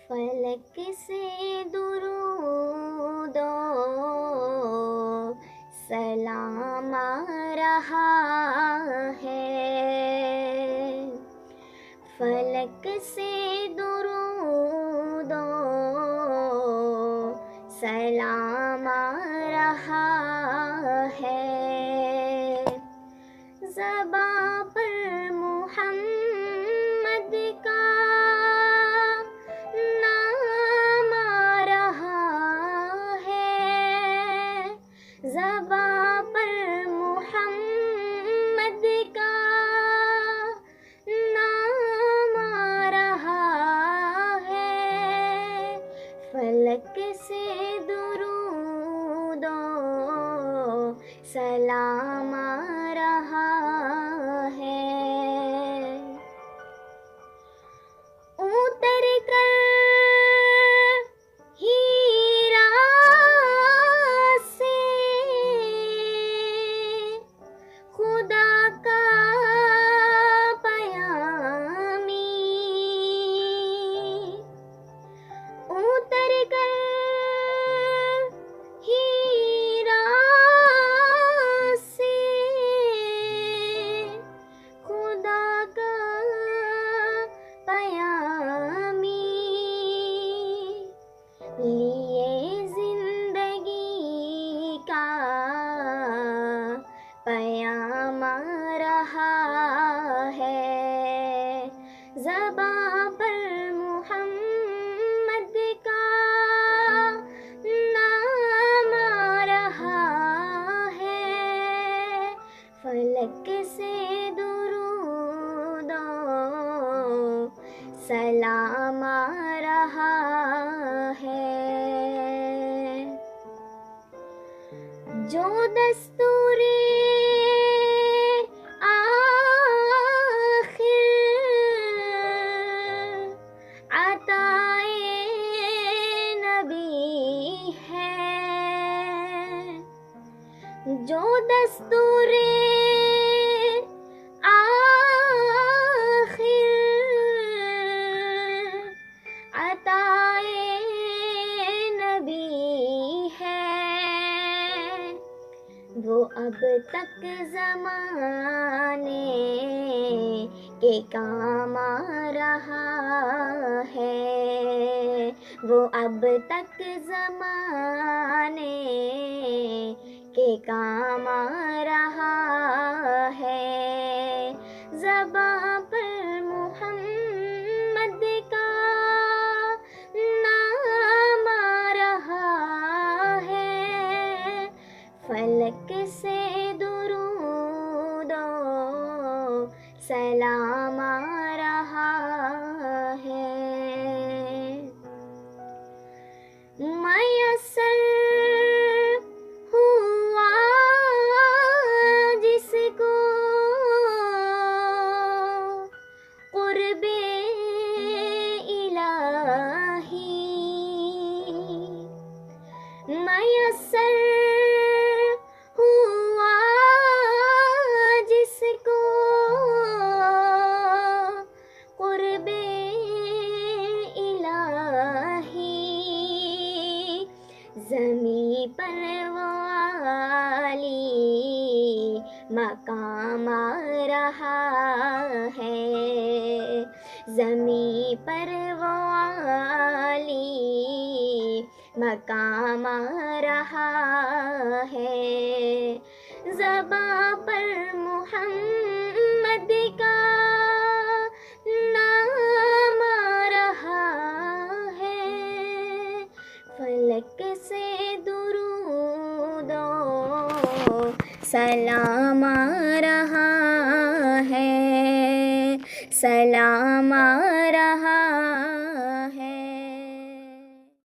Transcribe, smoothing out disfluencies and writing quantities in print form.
فلک سے درود و سلام آ رہا ہے، فلک سے درود و سلام آ رہا ہے، زباں پر محمد کا نام آ رہا ہے، زباں پر محمد کا نام آ رہا ہے، فلک سے درود و سلام آ رہا ہے، اتر کر ہیرا سے خدا کا پیامی، اتر کر ہیرا سے خدا کا پیامی لیے زندگی کا پیام آ رہا ہے، زباں پر محمد کا نام آ رہا ہے، فلک سے درود و سلام آ رہا ہے، جو دستور آخر عطائے نبی ہے، جو دستور آخر عطائے نبی ہے، وہ اب تک زمانے کے کام آ رہا ہے، وہ اب تک زمانے کے کام آ رہا ہے، زباں پر محمد کا نام آ رہا ہے، فلک سے درود و سلام آ رہا ہے، میسر ہوا جس کو قرب الہی، میسر ہوا جس کو قرب الہی، زمیں پر وہ عالی مقام آ رہا ہے، زمیں پر وہ عالی مقام آ رہا ہے، زباں پر محمد کا نام آ رہا ہے، فلک سے درود و سلام آ رہا ہے، سلام آ رہا